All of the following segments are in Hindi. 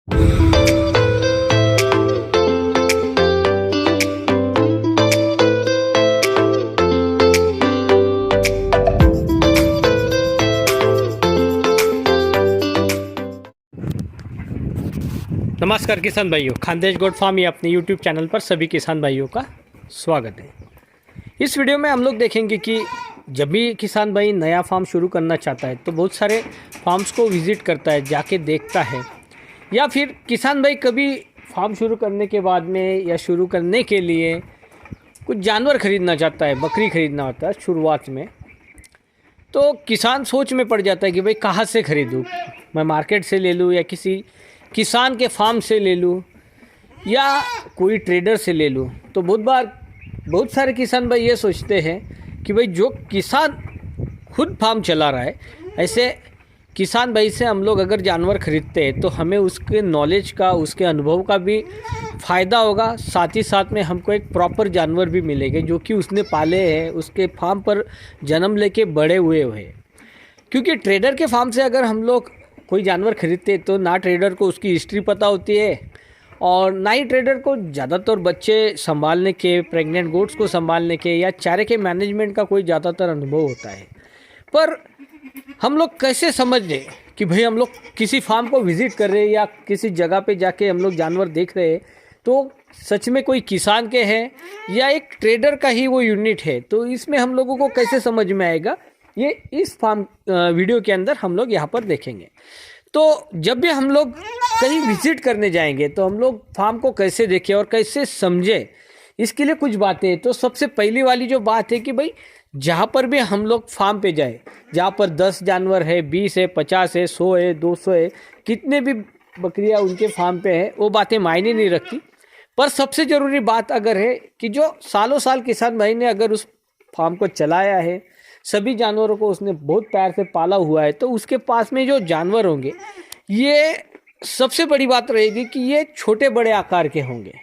नमस्कार किसान भाइयों, खानदेश गोट फार्म ये अपने YouTube चैनल पर सभी किसान भाइयों का स्वागत है। इस वीडियो में हम लोग देखेंगे कि जब भी किसान भाई नया फार्म शुरू करना चाहता है तो बहुत सारे फार्म्स को विज़िट करता है, जाके देखता है, या फिर किसान भाई कभी फार्म शुरू करने के बाद में या शुरू करने के लिए कुछ जानवर ख़रीदना चाहता है, बकरी ख़रीदना होता है शुरुआत में, तो किसान सोच में पड़ जाता है कि भाई कहाँ से ख़रीदूँ, मैं मार्केट से ले लूँ या किसी किसान के फार्म से ले लूँ या कोई ट्रेडर से ले लूँ। तो बहुत सारे किसान भाई ये सोचते हैं कि भाई जो किसान खुद फार्म चला रहा है, ऐसे किसान भाई से हम लोग अगर जानवर ख़रीदते हैं तो हमें उसके नॉलेज का, उसके अनुभव का भी फ़ायदा होगा, साथ ही साथ में हमको एक प्रॉपर जानवर भी मिलेंगे जो कि उसने पाले हैं, उसके फार्म पर जन्म लेके बड़े हुए हैं। क्योंकि ट्रेडर के फार्म से अगर हम लोग कोई जानवर खरीदते तो ना ट्रेडर को उसकी हिस्ट्री पता होती है और ना ही ट्रेडर को ज़्यादातर बच्चे संभालने के, प्रेग्नेंट गोट्स को संभालने के या चारे के मैनेजमेंट का कोई ज़्यादातर अनुभव होता है। पर हम लोग कैसे समझ लें कि भाई हम लोग किसी फार्म को विज़िट कर रहे हैं या किसी जगह पे जाके हम लोग जानवर देख रहे हैं तो सच में कोई किसान के हैं या एक ट्रेडर का ही वो यूनिट है। तो इसमें हम लोगों को कैसे समझ में आएगा, ये इस फार्म वीडियो के अंदर हम लोग यहाँ पर देखेंगे। तो जब भी हम लोग कहीं विजिट करने जाएंगे तो हम लोग फार्म को कैसे देखें और कैसे समझें, इसके लिए कुछ बातें। तो सबसे पहली वाली जो बात है कि भाई जहाँ पर भी हम लोग फार्म पे जाए, जहाँ पर 10 जानवर है, 20 है, 50 है, 100 है, 200 है, कितने भी बकरियाँ उनके फार्म पे है, वो बातें मायने नहीं रखती। पर सबसे ज़रूरी बात अगर है कि जो सालों साल किसान भाई ने अगर उस फार्म को चलाया है, सभी जानवरों को उसने बहुत प्यार से पाला हुआ है, तो उसके पास में जो जानवर होंगे ये सबसे बड़ी बात रहेगी कि ये छोटे बड़े आकार के होंगे।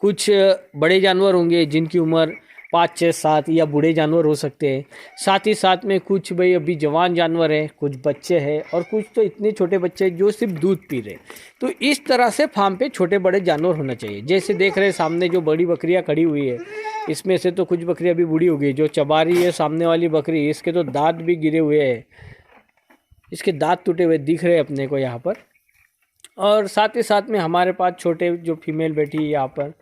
कुछ बड़े जानवर होंगे जिनकी उम्र 5, 6, 7 या बूढ़े जानवर हो सकते हैं। साथ ही साथ में कुछ भाई अभी जवान जानवर हैं, कुछ बच्चे हैं और कुछ तो इतने छोटे बच्चे जो सिर्फ दूध पी रहे। तो इस तरह से फार्म पे छोटे बड़े जानवर होना चाहिए। जैसे देख रहे हैं सामने जो बड़ी बकरियां खड़ी हुई है, इसमें से तो कुछ बकरियां अभी बूढ़ी हो गई। जो चबा रही है सामने वाली बकरी, इसके तो दांत भी गिरे हुए हैं, इसके दांत टूटे हुए दिख रहे हैं अपने को यहाँ पर। और साथ ही साथ में हमारे पास छोटे जो फीमेल बैठी है यहाँ पर,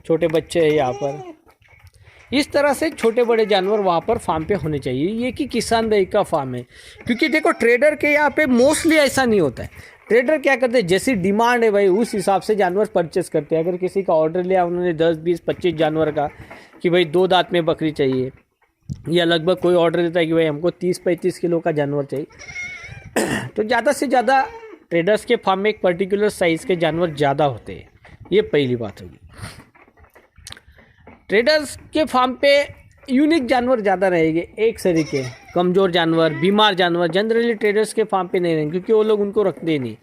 छोटे बच्चे हैं यहाँ पर। इस तरह से छोटे बड़े जानवर वहाँ पर फार्म पे होने चाहिए। ये कि किसान भाई का फार्म है। क्योंकि देखो ट्रेडर के यहाँ पे मोस्टली ऐसा नहीं होता है। ट्रेडर क्या करते हैं, जैसी डिमांड है भाई उस हिसाब से जानवर परचेस करते हैं। अगर किसी का ऑर्डर लिया उन्होंने 10, 20, 25 जानवर का कि भाई 2 दांत में बकरी चाहिए, या लगभग कोई ऑर्डर देता है कि भाई हमको 30-35 किलो का जानवर चाहिए तो ज़्यादा से ज़्यादा ट्रेडर्स के फार्म में एक पर्टिकुलर साइज़ के जानवर ज़्यादा होते हैं। ये पहली बात होगी। ट्रेडर्स के फार्म पे यूनिक जानवर ज़्यादा रहेंगे, एक सरी के कमज़ोर जानवर, बीमार जानवर जनरली ट्रेडर्स के फार्म पे नहीं रहेंगे क्योंकि वो लोग उनको रखते ही नहीं।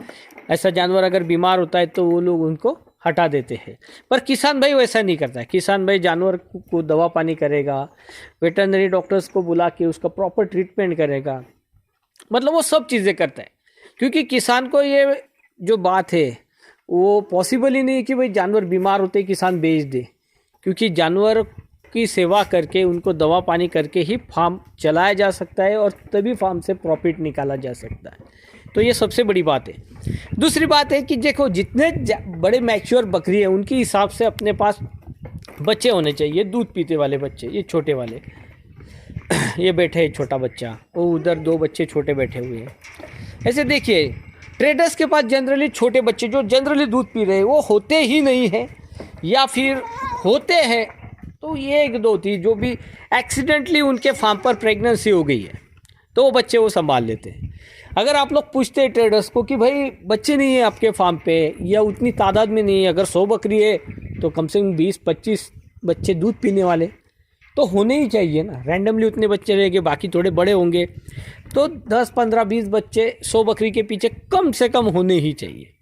ऐसा जानवर अगर बीमार होता है तो वो लोग उनको हटा देते हैं। पर किसान भाई वैसा नहीं करता है। किसान भाई जानवर को दवा पानी करेगा, वेटरनरी डॉक्टर्स को बुला के उसका प्रॉपर ट्रीटमेंट करेगा, मतलब वो सब चीज़ें करता है। क्योंकि किसान को ये जो बात है वो पॉसिबल ही नहीं कि भाई जानवर बीमार होते किसान बेच दे। क्योंकि जानवर की सेवा करके, उनको दवा पानी करके ही फार्म चलाया जा सकता है और तभी फार्म से प्रॉफिट निकाला जा सकता है। तो ये सबसे बड़ी बात है। दूसरी बात है कि देखो जितने बड़े मैच्योर बकरी है उनके हिसाब से अपने पास बच्चे होने चाहिए, दूध पीते वाले बच्चे। ये छोटे वाले ये बैठे है छोटा बच्चा, वो उधर 2 बच्चे छोटे बैठे हुए हैं। ऐसे देखिए ट्रेडर्स के पास जनरली छोटे बच्चे जो जनरली दूध पी रहे हैं वो होते ही नहीं हैं, या फिर होते हैं तो ये 1-2 थी जो भी एक्सीडेंटली उनके फार्म पर प्रेगनेंसी हो गई है तो वो बच्चे वो संभाल लेते हैं। अगर आप लोग पूछते हैं ट्रेडर्स को कि भाई बच्चे नहीं है आपके फार्म पे या उतनी तादाद में नहीं है, अगर 100 बकरी है तो कम से कम 20-25 बच्चे दूध पीने वाले तो होने ही चाहिए ना। रैंडमली उतने बच्चे रहेंगे, बाकी थोड़े बड़े होंगे तो 10, 15, 20 बच्चे 100 बकरी के पीछे कम से कम होने ही चाहिए।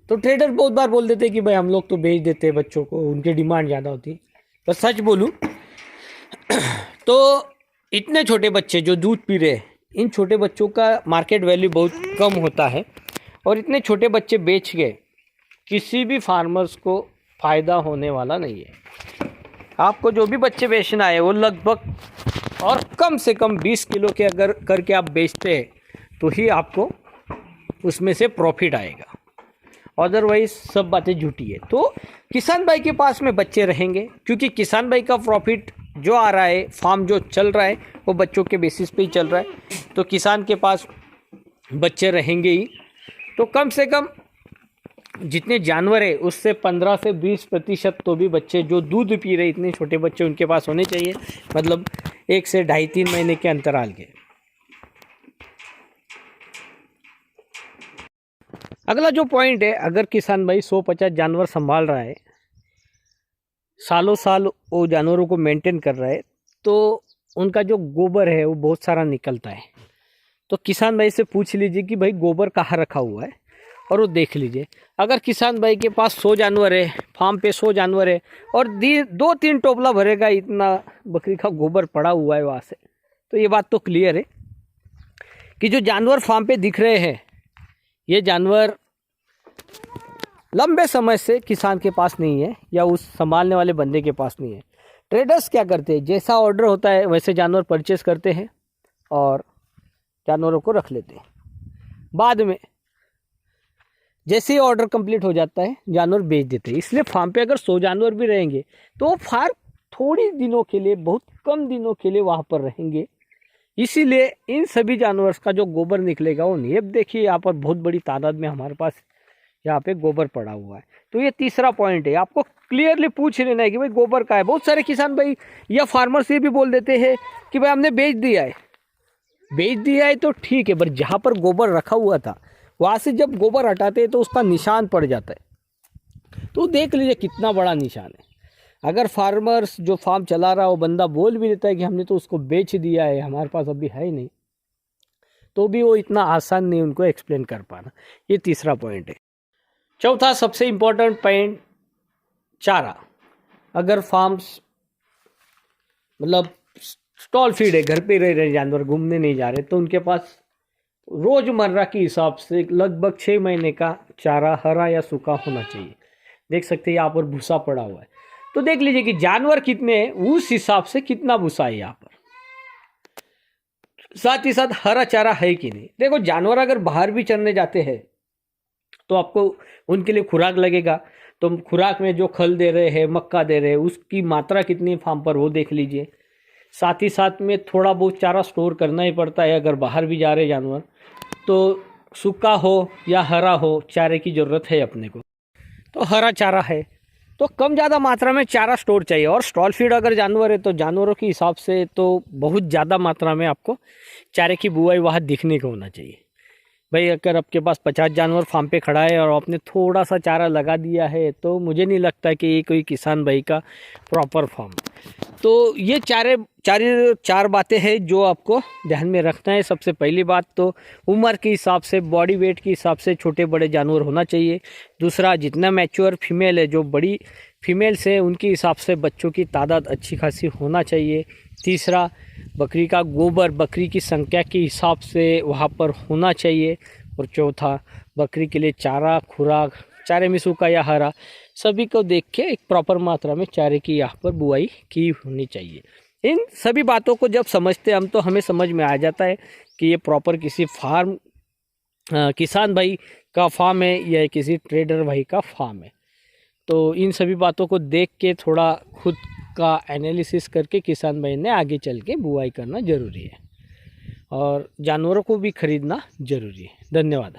तो ट्रेडर बहुत बार बोल देते कि भाई हम लोग तो बेच देते हैं बच्चों को, उनकी डिमांड ज़्यादा होती है। पर सच बोलूँ तो इतने छोटे बच्चे जो दूध पी रहे हैं, इन छोटे बच्चों का मार्केट वैल्यू बहुत कम होता है और इतने छोटे बच्चे बेच के किसी भी फार्मर्स को फ़ायदा होने वाला नहीं है। आपको जो भी बच्चे बेचना है वो लगभग और कम से कम 20 किलो के अगर करके आप बेचते हैं तो ही आपको उसमें से प्रॉफिट आएगा, अदरवाइज सब बातें झूठी है। तो किसान भाई के पास में बच्चे रहेंगे, क्योंकि किसान भाई का प्रॉफिट जो आ रहा है, फार्म जो चल रहा है वो बच्चों के बेसिस पे ही चल रहा है, तो किसान के पास बच्चे रहेंगे ही। तो कम से कम जितने जानवर है उससे 15 से 20% तो भी बच्चे जो दूध पी रहे, इतने छोटे बच्चे उनके पास होने चाहिए, मतलब 1 से 2.5-3 महीने के अंतराल के। अगला जो पॉइंट है, अगर किसान भाई 150 जानवर संभाल रहा है, सालों साल वो जानवरों को मेंटेन कर रहा है, तो उनका जो गोबर है वो बहुत सारा निकलता है। तो किसान भाई से पूछ लीजिए कि भाई गोबर कहाँ रखा हुआ है, और वो देख लीजिए। अगर किसान भाई के पास 100 जानवर है, फार्म पे 100 जानवर है, और 2-3 टोपला भरेगा इतना बकरी का गोबर पड़ा हुआ है वहाँ से, तो ये बात तो क्लियर है कि जो जानवर फार्म पे दिख रहे हैं, ये जानवर लंबे समय से किसान के पास नहीं है, या उस संभालने वाले बंदे के पास नहीं है। ट्रेडर्स क्या करते हैं, जैसा ऑर्डर होता है वैसे जानवर परचेस करते हैं और जानवरों को रख लेते हैं। बाद में जैसे ही ऑर्डर कंप्लीट हो जाता है जानवर बेच देते हैं। इसलिए फार्म पे अगर 100 जानवर भी रहेंगे तो फार्म थोड़ी दिनों के लिए, बहुत कम दिनों के लिए वहाँ पर रहेंगे। इसीलिए इन सभी जानवर का जो गोबर निकलेगा वो नहीं। अब देखिए यहाँ पर बहुत बड़ी तादाद में हमारे पास यहाँ पे गोबर पड़ा हुआ है। तो ये तीसरा पॉइंट है, आपको क्लियरली पूछ लेना है कि भाई गोबर का है। बहुत सारे किसान भाई या फार्मर्स ये भी बोल देते हैं कि भाई हमने बेच दिया है तो ठीक है, पर जहाँ पर गोबर रखा हुआ था वहाँ से जब गोबर हटाते हैं तो उसका निशान पड़ जाता है। तो देख लीजिए कितना बड़ा निशान है। अगर फार्मर्स जो फार्म चला रहा है वो बंदा बोल भी देता है कि हमने तो उसको बेच दिया है, हमारे पास अभी है ही नहीं, तो भी वो इतना आसान नहीं उनको एक्सप्लेन कर पाना। ये तीसरा पॉइंट है। चौथा सबसे इम्पोर्टेंट पॉइंट, चारा। अगर फार्म्स मतलब स्टॉल फीड है, घर पे रह रहे जानवर, घूमने नहीं जा रहे, तो उनके पास रोज़मर्रा के हिसाब से लगभग 6 महीने का चारा हरा या सूखा होना चाहिए। देख सकते हैं यहाँ पर भूसा पड़ा हुआ है, तो देख लीजिए कि जानवर कितने हैं उस हिसाब से कितना भूसा है यहाँ पर, साथ ही साथ हरा चारा है कि नहीं। देखो जानवर अगर बाहर भी चरने जाते हैं तो आपको उनके लिए खुराक लगेगा, तो खुराक में जो खल दे रहे हैं, मक्का दे रहे हैं, उसकी मात्रा कितनी है फार्म पर वो देख लीजिए। साथ ही साथ में थोड़ा बहुत चारा स्टोर करना ही पड़ता है अगर बाहर भी जा रहे जानवर, तो सूखा हो या हरा हो चारे की ज़रूरत है अपने को। तो हरा चारा है तो कम ज़्यादा मात्रा में चारा स्टोर चाहिए। और स्टॉल फीड अगर जानवर है तो जानवरों के हिसाब से तो बहुत ज़्यादा मात्रा में आपको चारे की बुआई वहाँ दिखने को होना चाहिए। भाई अगर आपके पास 50 जानवर फार्म पे खड़ा है और आपने थोड़ा सा चारा लगा दिया है, तो मुझे नहीं लगता कि ये कोई किसान भाई का प्रॉपर फार्म। तो ये चार बातें हैं जो आपको ध्यान में रखना है। सबसे पहली बात तो उम्र के हिसाब से, बॉडी वेट के हिसाब से छोटे बड़े जानवर होना चाहिए। दूसरा, जितना मैच्योर फीमेल है, जो बड़ी फीमेल्स है उनके हिसाब से बच्चों की तादाद अच्छी खासी होना चाहिए। तीसरा, बकरी का गोबर बकरी की संख्या के हिसाब से वहाँ पर होना चाहिए। और चौथा, बकरी के लिए चारा, खुराक, चारे में सूखा या हरा, सभी को देख के एक प्रॉपर मात्रा में चारे की यहाँ पर बुआई की होनी चाहिए। इन सभी बातों को जब समझते हम तो हमें समझ में आ जाता है कि ये प्रॉपर किसी फार्म किसान भाई का फार्म है या किसी ट्रेडर भाई का फार्म है। तो इन सभी बातों को देख के थोड़ा खुद का एनालिसिस करके किसान भाई ने आगे चल के बुआई करना ज़रूरी है, और जानवरों को भी खरीदना ज़रूरी है। धन्यवाद।